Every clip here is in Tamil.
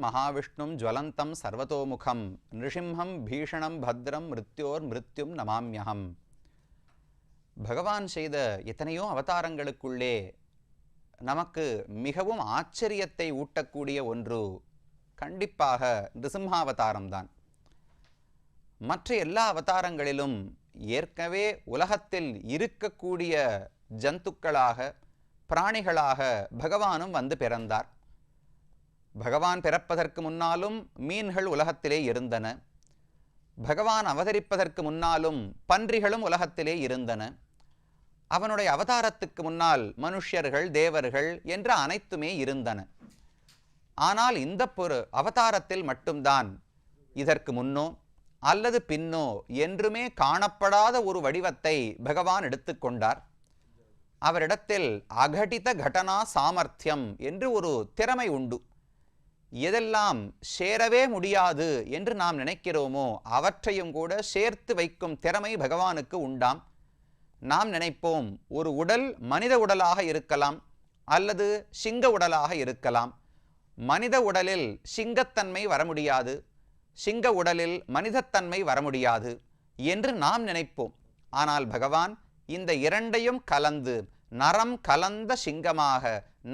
மகாவிஷ்ணும் ஜ்வலந்தம் சர்வதோமுகம் நிருசிம்ஹம் பீஷணம் பத்ரம் மிருத்யோர் மிருத்யும் நமாம்யஹம். பகவான் செய்த எத்தனையோ அவதாரங்களுக்குள்ளே நமக்கு மிகவும் ஆச்சரியத்தை ஊட்டக்கூடிய ஒன்று கண்டிப்பாக நிருசிம்ஹாவதாரம்தான். மற்ற எல்லா அவதாரங்களிலும் ஏற்கனவே உலகத்தில் இருக்கக்கூடிய ஜந்துக்களாக பிராணிகளாக பகவானும் வந்து பிறந்தார். பகவான் பிறப்பதற்கு முன்னாலும் மீன்கள் உலகத்திலே இருந்தன. பகவான் அவதரிப்பதற்கு முன்னாலும் பன்றிகளும் உலகத்திலே இருந்தன. அவனுடைய அவதாரத்துக்கு முன்னால் மனுஷர்கள் தேவர்கள் என்ற அனைத்துமே இருந்தன. ஆனால் இந்த அவதாரத்தில் மட்டும்தான் இதற்கு முன்னோ அல்லது பின்னோ என்றுமே காணப்படாத ஒரு வடிவத்தை பகவான் எடுத்துக்கொண்டார். அவரிடத்தில் அகடித கடனா சாமர்த்தியம் என்று ஒரு திறமை உண்டு. எதெல்லாம் சேரவே முடியாது என்று நாம் நினைக்கிறோமோ அவற்றையும் கூட சேர்த்து வைக்கும் திறமை பகவானுக்கு உண்டாம். நாம் நினைப்போம் ஒரு உடல் மனித உடலாக இருக்கலாம் அல்லது சிங்க உடலாக இருக்கலாம். மனித உடலில் சிங்கத்தன்மை வர முடியாது, சிங்க உடலில் மனிதத்தன்மை வர முடியாது என்று நாம் நினைப்போம். ஆனால் பகவான் இந்த இரண்டையும் கலந்து நரம் கலந்த சிங்கமாக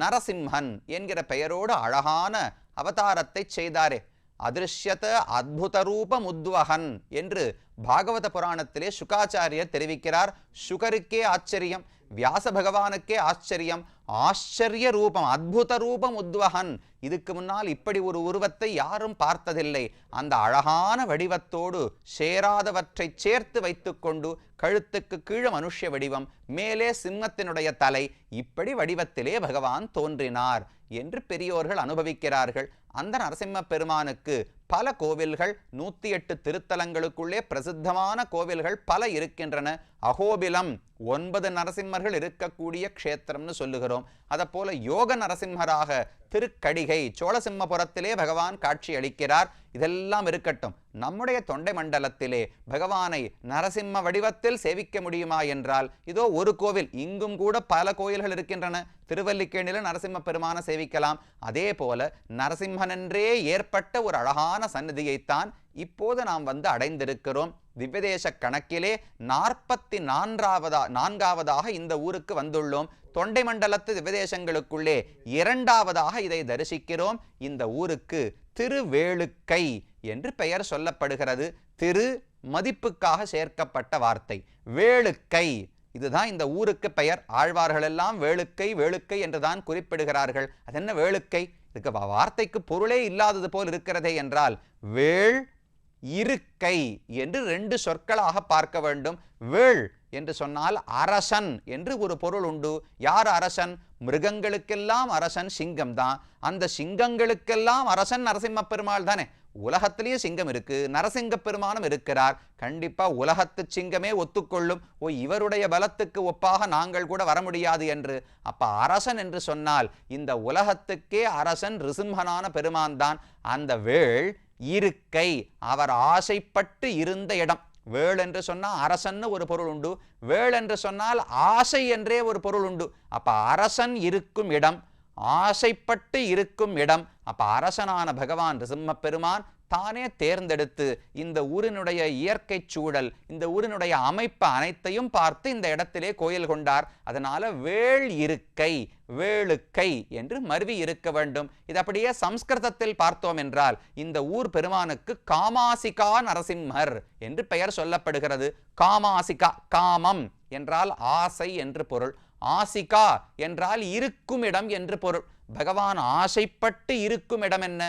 நரசிம்ஹன் என்கிற பெயரோடு அழகான அவதாரத்தை செய்தாரே. அதிருஷ்யத அத்புத ரூபமுத்வஹன் என்று பாகவத புராணத்திலே சுகாச்சாரியர் தெரிவிக்கிறார். சுகருக்கே ஆச்சரியம், வியாச பகவானுக்கே ஆச்சரியம். ஆச்சரிய ரூபம், அத்புத ரூபம் உத்வஹன். இதுக்கு முன்னால் இப்படி ஒரு உருவத்தை யாரும் பார்த்ததில்லை. அந்த அழகான வடிவத்தோடு சேராதவற்றை சேர்த்து வைத்துக்கொண்டு கழுத்துக்கு கீழே மனுஷ வடிவம், மேலே சிம்மத்தினுடைய தலை, இப்படி வடிவத்திலே பகவான் தோன்றினார் என்று பெரியோர்கள் அனுபவிக்கிறார்கள். அந்த நரசிம்ம பெருமானுக்கு பல கோவில்கள், 108 திருத்தலங்களுக்குள்ளே பிரசித்தமான கோவில்கள் பல இருக்கின்றன. அகோபிலம் 9 நரசிம்மர்கள் இருக்கக்கூடிய க்ஷேத்திரம்னு சொல்லுகிறோம். அதை போல யோக நரசிம்மராக திருக்கடிகை சோழசிம்மபுரத்திலே பகவான் காட்சி அளிக்கிறார். இதெல்லாம் இருக்கட்டும், நம்முடைய தொண்டை மண்டலத்திலே பகவானை நரசிம்ம வடிவத்தில் சேவிக்க முடியுமா என்றால் இதோ ஒரு கோவில், இங்கும் கூட பல கோயில்கள் இருக்கின்றன. திருவல்லிக்கேணில நரசிம்ம பெருமான சேவிக்கலாம். அதே போல நரசிம்மனென்றே ஏற்பட்ட ஒரு அழகான சந்நிதியைத்தான் இப்போது நாம் வந்து அடைந்திருக்கிறோம். திவ்யதேச கணக்கிலே 44வதாக இந்த ஊருக்கு வந்துள்ளோம். தொண்டை மண்டலத்து திவ்யதேசங்களுக்குள்ளே 2வதாக இதை தரிசிக்கிறோம். இந்த ஊருக்கு திருவேளுக்கை என்று பெயர் சொல்லப்படுகிறது. திரு மதிப்புக்காக சேர்க்கப்பட்ட வார்த்தை வேளுக்கை, இதுதான் இந்த ஊருக்கு பெயர். ஆழ்வார்கள் எல்லாம் வேளுக்கை வேளுக்கை என்றுதான் குறிப்பிடுகிறார்கள். அது என்ன வேளுக்கை? இதுக்கு வார்த்தைக்கு பொருளே இல்லாதது போல் இருக்கிறதே என்றால் வேள் இருக்கை என்று 2 சொற்களாக பார்க்க வேண்டும். வேள் என்று சொன்னால் அரசன் என்று ஒரு பொருள் உண்டு. யார் அரசன்? மிருகங்களுக்கெல்லாம் அரசன் சிங்கம் தான். அந்த சிங்கங்களுக்கெல்லாம் அரசன் நரசிம்ம பெருமாள் தானே. உலகத்திலேயே சிங்கம் இருக்கு, நரசிங்க பெருமானும் இருக்கிறார். கண்டிப்பா உலகத்து சிங்கமே ஒத்துக்கொள்ளும், ஓ இவருடைய பலத்துக்கு ஒப்பாக நாங்கள் கூட வர முடியாது என்று. அப்ப அரசன் என்று சொன்னால் இந்த உலகத்துக்கே அரசன் ரிசிம்ஹனான பெருமான் தான். அந்த வேள் இருக்கை, அவர் ஆசைப்பட்டு இருந்த இடம். வேள் என்று சொன்னால் அரசன்னு ஒரு பொருள் உண்டு, வேள் என்று சொன்னால் ஆசை என்றே ஒரு பொருள் உண்டு. அப்ப அரசன் இருக்கும் இடம், ஆசைப்பட்டு இருக்கும் இடம். அப்ப அரசனான பகவான் ரிசிம்ம பெருமான் தானே தேர்ந்தெடுத்து இந்த ஊரினுடைய இயற்கை சூழல், இந்த ஊரினுடைய அமைப்பு அனைத்தையும் பார்த்து இந்த இடத்திலே கோயில் கொண்டார். அதனால வேள் இருக்கை வேளுக்கை என்று மருவி இருக்க வேண்டும். இது அப்படியே சம்ஸ்கிருதத்தில் பார்த்தோம் என்றால் இந்த ஊர் பெருமானுக்கு காமாசிகா நரசிம்மர் என்று பெயர் சொல்லப்படுகிறது. காமாசிகா, காமம் என்றால் ஆசை என்று பொருள், ஆசிகா என்றால் இருக்கும் இடம் என்று பொருள். பகவான் ஆசைப்பட்டு இருக்கும் இடம் என்ன?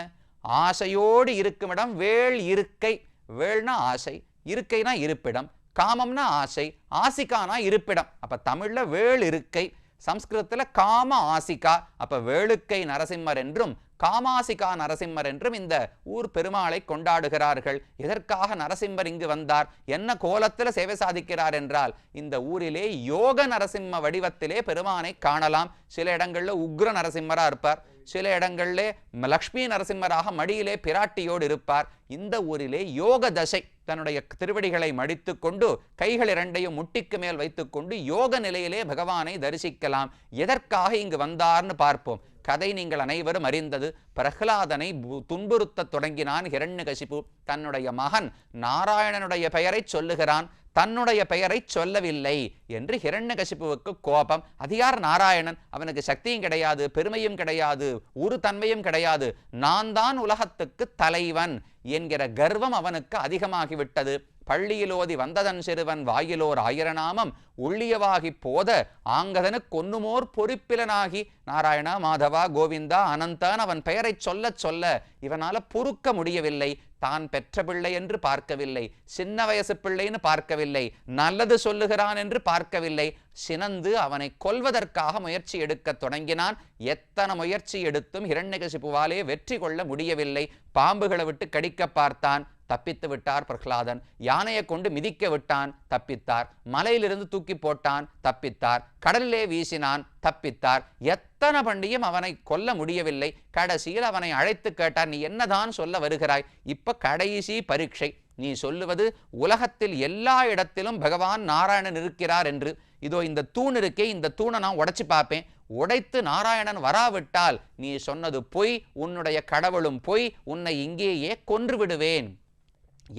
ஆசையோடு இருக்கும் இடம் வேள் இருக்கை. வேள்னா ஆசை, இருக்கைனா இருப்பிடம், காமம்னா ஆசை, ஆசிகானா இருப்பிடம். அப்ப தமிழ்ல வேள் இருக்கை, சம்ஸ்கிருதத்துல காம ஆசிகா. அப்ப வேளுக்கை நரசிம்மர் என்றும் காமாசிகா நரசிம்மர் என்றும் இந்த ஊர் பெருமாளை கொண்டாடுகிறார்கள். எதற்காக நரசிம்மர் இங்கு வந்தார், என்ன கோலத்தில் சேவை சாதிக்கிறார் என்றால் இந்த ஊரிலே யோக நரசிம்ம வடிவத்திலே பெருமானை காணலாம். சில இடங்கள்ல உக்ர நரசிம்மரா இருப்பார், சில இடங்களிலே லக்ஷ்மி நரசிம்மராக மடியிலே பிராட்டியோடு இருப்பார். இந்த ஊரிலே யோக தசை, தன்னுடைய திருவடிகளை மடித்து கொண்டு கைகள் இரண்டையும் முட்டிக்கு மேல் வைத்துக்கொண்டு யோக நிலையிலே பகவானை தரிசிக்கலாம். எதற்காக இங்கு வந்தார்னு பார்ப்போம். கதை நீங்கள் அனைவரும் அறிந்தது. பிரகலாதனை துன்புறுத்த தொடங்கினான் ஹிரண்யகசிபு. தன்னுடைய மகன் நாராயணனுடைய பெயரை சொல்லுகிறான், தன்னுடைய பெயரை சொல்லவில்லை என்று ஹிரண்யகசிபுவுக்கு கோபம். அது யார் நாராயணன்? அவனுக்கு சக்தியும் கிடையாது, பெருமையும் கிடையாது, ஒரு தன்மையும் கிடையாது. நான் தான் உலகத்துக்கு தலைவன் என்கிற கர்வம் அவனுக்கு அதிகமாகிவிட்டது. பள்ளியிலோதி வந்ததன் சிறுவன் வாயிலோர் ஆயிரநாமம் உள்ளியவாகி போத ஆங்கதனுக்கு ஒன்னுமோர் பொறுப்பிலனாகி நாராயணா, மாதவா, கோவிந்தா, அனந்தான் அவன் பெயரை சொல்ல சொல்ல இவனால பொறுக்க முடியவில்லை. தான் பெற்ற பிள்ளை என்று பார்க்கவில்லை, சின்ன வயசு பிள்ளைன்னு பார்க்கவில்லை, நல்லது சொல்லுகிறான் என்று பார்க்கவில்லை. சினந்து அவனை கொல்வதற்காக முயற்சி எடுக்க தொடங்கினான். எத்தனை முயற்சி எடுத்தும் ஹிரண்யகசிபுவாலே வெற்றி கொள்ள முடியவில்லை. பாம்புகளை விட்டு கடிக்க பார்த்தான், தப்பித்து விட்டார் பிரகலாதன். யானையை கொண்டு மிதிக்க விட்டான், தப்பித்தார். மலையிலிருந்து தூக்கி போட்டான், தப்பித்தார். கடலிலே வீசினான், தப்பித்தார். எத்தனை பண்டியும் அவனை கொல்ல முடியவில்லை. கடைசியில் அவனை அழைத்து கேட்டார், நீ என்னதான் சொல்ல வருகிறாய்? இப்ப கடைசி பரீட்சை. நீ சொல்லுவது உலகத்தில் எல்லா இடத்திலும் பகவான் நாராயணன் இருக்கிறார் என்று. இதோ இந்த தூண் இருக்கே, இந்த தூணை நான் உடைச்சு பார்ப்பேன். உடைத்து நாராயணன் வராவிட்டால் நீ சொன்னது பொய், உன்னுடைய கடவுளும் பொய், உன்னை இங்கேயே கொன்று விடுவேன்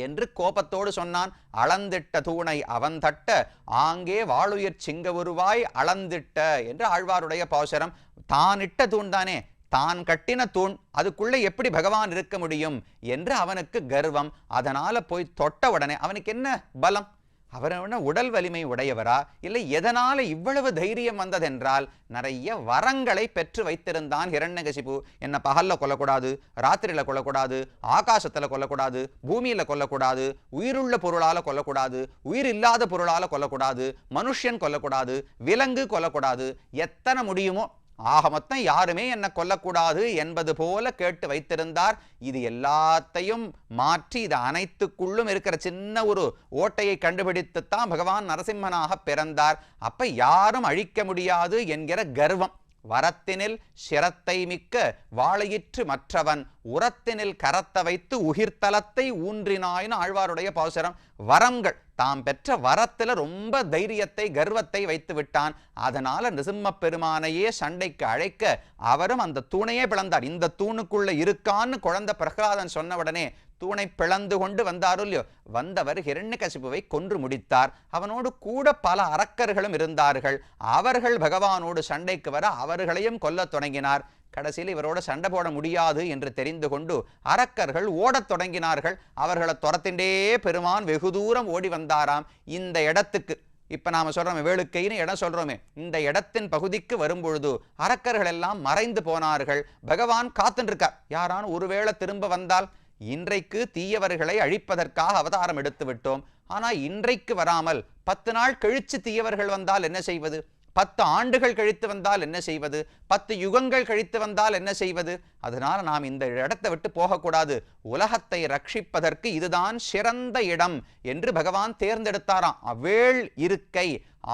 என்று கோபத்தோடு சொன்னான். அளந்திட்ட தூணை அவன் தட்ட ஆங்கே வாளுயிர் சிங்கவுருவாய் அளந்திட்ட என்று ஆழ்வாருடைய பாசுரம். தான் இட்ட தூண் தானே, தான் கட்டின தூண், அதுக்குள்ளே எப்படி பகவான் இருக்க முடியும் என்று அவனுக்கு கர்வம். அதனால போய் தொட்ட உடனே அவனுக்கு என்ன பலம்? அவன உடல் வலிமை உடையவரா? இல்லை எதனால இவ்வளவு தைரியம் வந்ததென்றால் நிறைய வரங்களை பெற்று வைத்திருந்தான் ஹிரண்யகசிபு. என்ன பகல்ல கொல்லக்கூடாது, ராத்திரியில கொல்லக்கூடாது, ஆகாசத்துல கொல்லக்கூடாது, பூமியில கொல்லக்கூடாது, உயிருள்ள பொருளால கொல்லக்கூடாது, உயிர் இல்லாத பொருளால கொல்லக்கூடாது, மனுஷன் கொல்லக்கூடாது, விலங்கு கொல்லக்கூடாது, எத்தனை முடியுமோ ஆக மொத்தம் யாருமே என்ன கொல்லக்கூடாது என்பது போல கேட்டு வைத்திருந்தார். இது எல்லாத்தையும் மாற்றி இது அனைத்துக்குள்ளும் இருக்கிற சின்ன ஒரு ஓட்டையை கண்டுபிடித்துத்தான் பகவான் நரசிம்மனாக பிறந்தார். அப்ப யாரும் அழிக்க முடியாது என்கிற கர்வம். வரத்தினில் சிரத்தை மிக்க வாழையிற்று மற்றவன் உரத்தினில் கரத்த வைத்து உகிர்த்தலத்தை ஊன்றினாய்னு ஆழ்வாருடைய பாசுரம். வரங்கள் தாம் பெற்ற வரத்துல ரொம்ப தைரியத்தை கர்வத்தை வைத்து விட்டான். அதனால நிருசிம்ம பெருமானையே சண்டைக்கு அழைக்க அவரும் அந்த தூணையே பிளந்தார். இந்த தூணுக்குள்ள இருக்கான்னு குழந்தை பிரகலாதன் சொன்ன உடனே தூணை பிளந்து கொண்டு வந்தாரோ இல்லையோ, வந்தவர் ஹிரண்யகசிபுவை கொன்று முடித்தார். அவனோடு கூட பல அரக்கர்களும் இருந்தார்கள். அவர்கள் பகவானோடு சண்டைக்கு வர அவர்களையும் கொல்ல தொடங்கினார். கடைசியில் இவரோட சண்டை போட முடியாது என்று தெரிந்து கொண்டு அரக்கர்கள் ஓடத் தொடங்கினார்கள். அவர்களை துரத்திண்டே பெருமான் வெகு தூரம் ஓடி வந்தாராம். இந்த இடத்துக்கு இப்ப நாம சொல்றோமே வேளுக்கைன்னு இடம் சொல்றோமே, இந்த இடத்தின் பகுதிக்கு வரும்பொழுது அரக்கர்கள் எல்லாம் மறைந்து போனார்கள். பகவான் காத்துட்டு இருக்கார், யாரான ஒருவேளை திரும்ப வந்தால். இன்றைக்கு தீயவர்களை அழிப்பதற்காக அவதாரம் எடுத்து விட்டோம். ஆனா இன்றைக்கு வராமல் 10 நாள் கழிச்சு தீயவர்கள் வந்தால் என்ன செய்வது? 10 ஆண்டுகள் கழித்து வந்தால் என்ன செய்வது? 10 யுகங்கள் கழித்து வந்தால் என்ன செய்வது? அதனால நாம் இந்த இடத்தை விட்டு போகக்கூடாது. உலகத்தை ரட்சிப்பதற்கு இதுதான் சிறந்த இடம் என்று பகவான் தேர்ந்தெடுத்தாராம். அவேள் இருக்கை,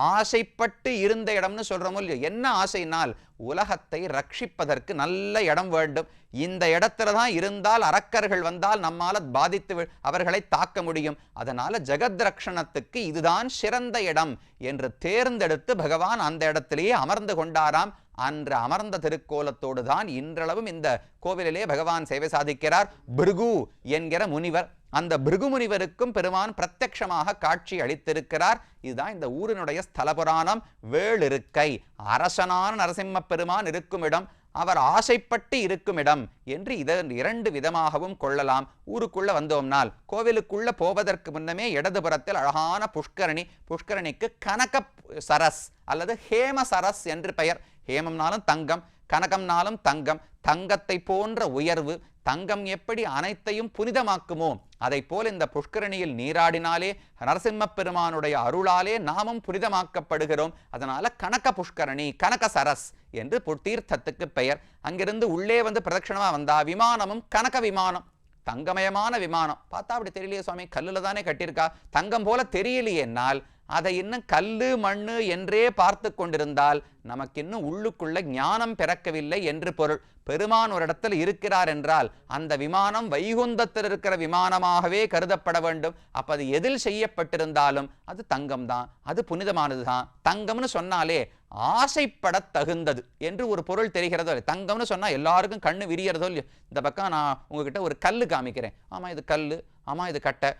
ஆசைப்பட்டு இருந்த இடம்னு சொல்றோமோ இல்லையோ. என்ன ஆசைனால் உலகத்தை ரட்சிப்பதற்கு நல்ல இடம் வேண்டும். இந்த இடத்துல தான் இருந்தால் அரக்கர்கள் வந்தால் நம்மால பாதித்து அவர்களை தாக்க முடியும். அதனால ஜெகத் ரக்ஷணத்துக்கு இதுதான் சிறந்த இடம் என்று தேர்ந்தெடுத்து பகவான் அந்த இடத்திலேயே அமர்ந்து கொண்டாராம். அன்று அமர்ந்த திருக்கோலத்தோடு தான் இன்றளவும் இந்த கோவிலிலே பகவான் சேவை சாதிக்கிறார். பிருகு என்கிற முனிவர். அந்த பிருகு முனிவருக்கும் பெருமான் பிரத்யட்சமாக காட்சி அளித்திருக்கிறார். இதுதான் இந்த ஊரினுடைய ஸ்தல புராணம். வேளிருக்கை, அரசனான நரசிம்ம பெருமான் இருக்கும் இடம், அவர் ஆசைப்பட்டு இருக்கும் இடம் என்று இதை 2 விதமாகவும் கொள்ளலாம். ஊருக்குள்ள வந்தோம்னால் கோவிலுக்குள்ள போவதற்கு முன்னமே இடதுபுறத்தில் அழகான புஷ்கரணி, புஷ்கரணிக்கு கனக சரஸ் அல்லது ஹேம சரஸ் என்று பெயர். ஹேமம்னாலும் தங்கம், கனகம்னாலும் தங்கம். தங்கத்தை போன்ற உயர்வு. தங்கம் எப்படி அனைத்தையும் புனிதமாக்குமோ அதை போல் இந்த புஷ்கரணியில் நீராடினாலே நரசிம்ம பெருமானுடைய அருளாலே நாமும் புனிதமாக்கப்படுகிறோம். அதனால கனக புஷ்கரணி, கனக சரஸ் என்று தீர்த்தத்துக்கு பெயர். அங்கிருந்து உள்ளே வந்து பிரதட்சணமா வந்தா விமானமும் கனக விமானம், தங்கமயமான விமானம். பார்த்தா அப்படி தெரியலையே சுவாமி, கல்லுல தானே கட்டியிருக்கா, தங்கம் போல தெரியலையேனால் அதை இன்னும் கல்லு மண்ணு என்றே பார்த்து கொண்டிருந்தால் நமக்கு இன்னும் உள்ளுக்குள்ள ஞானம் பிறக்கவில்லை என்று பொருள். பெருமான் ஒரு இடத்தில் இருக்கிறார் என்றால் அந்த விமானம் வைகுந்தத்தில் இருக்கிற விமானமாகவே கருதப்பட வேண்டும். அப்ப அது எதில் செய்யப்பட்டிருந்தாலும் அது தங்கம் தான், அது புனிதமானது தான். தங்கம்னு சொன்னாலே ஆசைப்பட தகுந்தது என்று ஒரு பொருள் தெரிகிறதோ. தங்கம்னு சொன்னா எல்லாருக்கும் கண்ணு விரியறதோ இல்லையோ. இந்த பக்கம் நான் உங்ககிட்ட ஒரு கல்லு காமிக்கிறேன், ஆமா இது கல்லு, ஆமா இது கட்டை,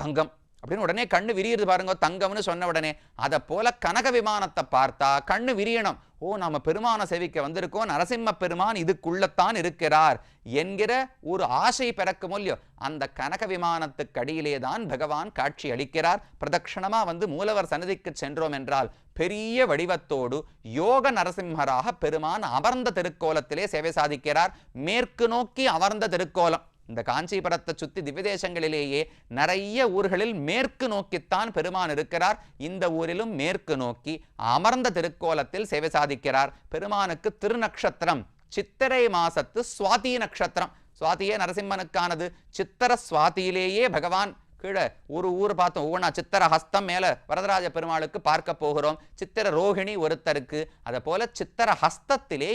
தங்கம் அப்படின்னு உடனே கண்ணு விரியுது பாருங்க, தங்கம்னு சொன்ன உடனே. அதை போல கனக விமானத்தை பார்த்தா கண்ணு விரியணும். நாம பெருமான சேவிக்க வந்திருக்கோம், நரசிம்ம பெருமான் இதுக்குள்ளத்தான் இருக்கிறார் என்கிற ஒரு ஆசை பிறக்கும் இல்லையோ. அந்த கனக விமானத்துக்கு அடியிலே தான் பகவான் காட்சி அளிக்கிறார். பிரதட்சணமா வந்து மூலவர் சன்னதிக்கு சென்றோம் என்றால் பெரிய வடிவத்தோடு யோக நரசிம்மராக பெருமான் அமர்ந்த திருக்கோலத்திலே சேவை சாதிக்கிறார். மேற்கு நோக்கி அமர்ந்த திருக்கோலம். இந்த காஞ்சிபுரத்தை சுத்தி திவ்யதேசங்களிலேயே நிறைய ஊர்களில் மேற்கு நோக்கித்தான் பெருமான் இருக்கிறார். இந்த ஊரிலும் மேற்கு நோக்கி அமர்ந்த திருக்கோலத்தில் சேவை சாதிக்கிறார். பெருமானுக்கு திருநக்ஷத்திரம் சித்திரை மாசத்து சுவாதி நட்சத்திரம். சுவாதியே நரசிம்மனுக்கானது. சித்திர சுவாதியிலேயே பகவான் கீழே ஒரு ஊர் பார்த்தோம். ஒவ்வொன்றா சித்திர ஹஸ்தம் மேல வரதராஜ பெருமாளுக்கு பார்க்க போகிறோம். சித்திர ரோகிணி ஒருத்தருக்கு. அதை போல சித்திர ஹஸ்தத்திலே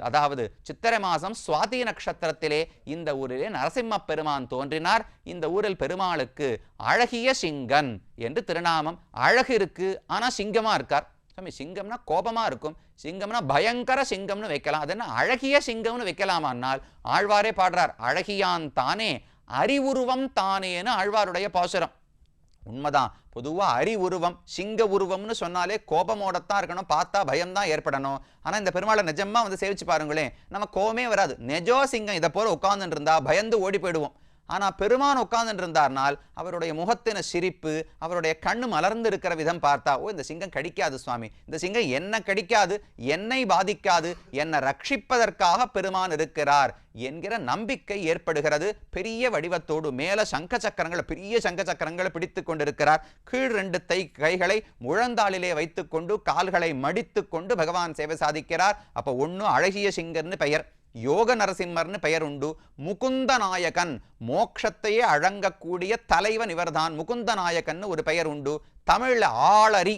அதாவது சித்திரை மாசம் சுவாதி நட்சத்திரத்திலே இந்த ஊரிலே நரசிம்ம பெருமான் தோன்றினார். இந்த ஊரில் பெருமாளுக்கு அழகிய சிங்கன் என்று திருநாமம். அழகு இருக்கு, ஆனா சிங்கமா இருக்கார். சாமி சிங்கம்னா கோபமா இருக்கும், சிங்கம்னா பயங்கர சிங்கம்னு வைக்கலாம், அது என்ன அழகிய சிங்கம்னு வைக்கலாமான்னால் ஆழ்வாரே பாடுறார், அழகியான் தானே அறிவுருவம் தானேன்னு ஆழ்வாருடைய பாசுரம். உண்மைதான். பொதுவா அறிவுருவம் சிங்க உருவம்னு சொன்னாலே கோபமோடத்தான் இருக்கணும், பார்த்தா பயம்தான் ஏற்படணும். ஆனா இந்த பெருமாளை நிஜமா வந்து சேவிச்சு பாருங்களேன், நம்ம கோபமே வராது. நெஜோ சிங்கம் இதை போல உட்கார்ந்துட்டு இருந்தா பயந்து ஓடி போயிடுவோம். ஆனா பெருமான் உட்கார்ந்துட்டு இருந்தார்னால் அவருடைய முகத்தின சிரிப்பு, அவருடைய கண்ணு மலர்ந்து இருக்கிற விதம் பார்த்தா இந்த சிங்கம் கடிக்காது சுவாமி, இந்த சிங்கம் என்ன கடிக்காது, என்னை பாதிக்காது, என்னை ரட்சிப்பதற்காக பெருமான் இருக்கிறார் என்கிற நம்பிக்கை ஏற்படுகிறது. பெரிய வடிவத்தோடு மேல சங்க சக்கரங்களை, பெரிய சங்க சக்கரங்களை பிடித்து கொண்டிருக்கிறார். கீழ் 2 கைகளை முழந்தாளிலே வைத்துக் கொண்டு கால்களை மடித்து கொண்டு பகவான் சேவை சாதிக்கிறார். அப்ப ஒண்ணு அழகிய சிங்கர்னு பெயர், யோக நரசிம்மர்னு பெயர் உண்டு. முகுந்த நாயகன், மோட்சத்தையே அழங்கக்கூடிய தலைவன் இவர்தான். முகுந்த நாயகன் ஒரு பெயர் உண்டு. தமிழ்ல ஆளரி,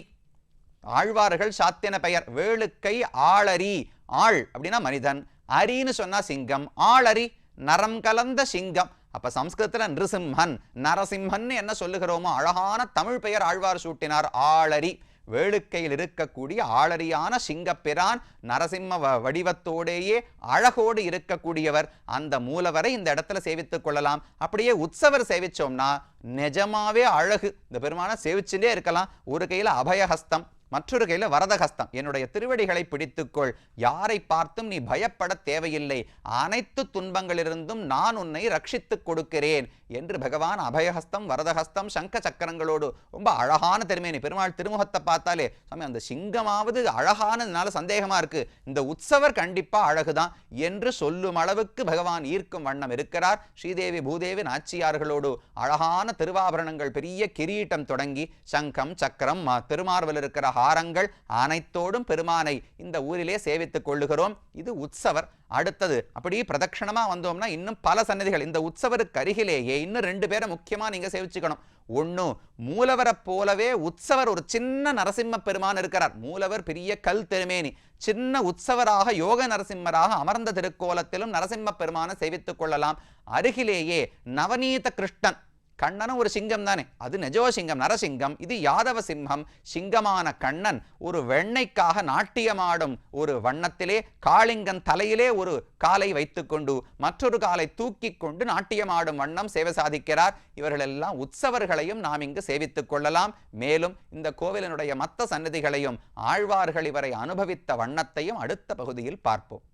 ஆழ்வார்கள் சாத்தின பெயர். வேளுக்கை ஆளரி. ஆள் அப்படின்னா மனிதன், அரின்னு சொன்னா சிங்கம், ஆளரி நரம் கலந்த சிங்கம். அப்ப சம்ஸ்கிருதத்துல நிருசிம்மன் நரசிம்மன் என்ன சொல்லுகிறோமோ அழகான தமிழ் பெயர் ஆழ்வார் சூட்டினார், ஆளரி. வேளுக்கையில் இருக்கக்கூடிய ஆளரியான சிங்கப்பிரான் நரசிம்ம வடிவத்தோடேயே அழகோடு இருக்கக்கூடியவர். அந்த மூலவரை இந்த இடத்துல சேவித்துக் கொள்ளலாம். அப்படியே உற்சவர் சேவிச்சோம்னா நிஜமாவே அழகு. இந்த பெருமான சேவிச்சுட்டே இருக்கலாம். ஒரு கையில அபயஹஸ்தம், மற்றொரு கையில வரதஹஸ்தம். என்னுடைய திருவடிகளை பிடித்துக்கொள், யாரை பார்த்தும் நீ பயப்பட தேவையில்லை, அனைத்து துன்பங்களிலிருந்தும் நான் உன்னை ரட்சித்துக் கொடுக்கிறேன் என்று பகவான் அபயஹஸ்தம் வரதஹஸ்தம் சங்க சக்கரங்களோடு ரொம்ப அழகான திருமேனி. பெருமாள் திருமுகத்தை பார்த்தாலே சாமி அந்த சிங்கமாவது அழகானதுனால சந்தேகமா இருக்கு, இந்த உற்சவர் கண்டிப்பா அழகுதான் என்று சொல்லும் அளவுக்கு பகவான் ஈர்க்கும் வண்ணம் இருக்கிறார். ஸ்ரீதேவி பூதேவி நாச்சியார்களோடு அழகான திருவாபரணங்கள், பெரிய கிரீட்டம் தொடங்கி சங்கம் சக்கரம் திருமார்பில் இருக்கிற ஹாரங்கள் அனைத்தோடும் பெருமானை இந்த ஊரிலே சேவித்துக் கொள்ளுகிறோம். இது உற்சவர். அடுத்தது அப்படி பிரதட்சணமா வந்தோம்னா இன்னும் பல சன்னதிகள். இந்த உற்சவருக்கு அருகிலேயே இன்னும் 2 பேரை முக்கியமா நீங்க சேவிச்சுக்கணும். ஒண்ணு, மூலவரை போலவே உற்சவர் ஒரு சின்ன நரசிம்ம பெருமான் இருக்கிறார். மூலவர் பெரிய கல் திருமேனி, சின்ன உற்சவராக யோக நரசிம்மராக அமர்ந்த திருக்கோலத்திலும் நரசிம்ம பெருமானை சேவித்துக் கொள்ளலாம். அருகிலேயே நவநீத கிருஷ்ணன், கண்ணனும் ஒரு சிங்கம் தானே, அது நெஜோ சிங்கம் நரசிங்கம். இது யாதவ சிம்ஹம். சிங்கமான கண்ணன் ஒரு வெண்ணைக்காக நாட்டியமாடும் ஒரு வண்ணத்திலே காளிங்கன் தலையிலே ஒரு காலை வைத்துக்கொண்டு மற்றொரு காலை தூக்கி கொண்டு நாட்டியமாடும் வண்ணம் சேவை சாதிக்கிறார். இவர்களெல்லாம் உற்சவர்களையும் நாம் இங்கு சேவித்துக் கொள்ளலாம். மேலும் இந்த கோவிலினுடைய மற்ற சன்னதிகளையும் ஆழ்வார்கள் இவரை அனுபவித்த வண்ணத்தையும் அடுத்த பகுதியில் பார்ப்போம்.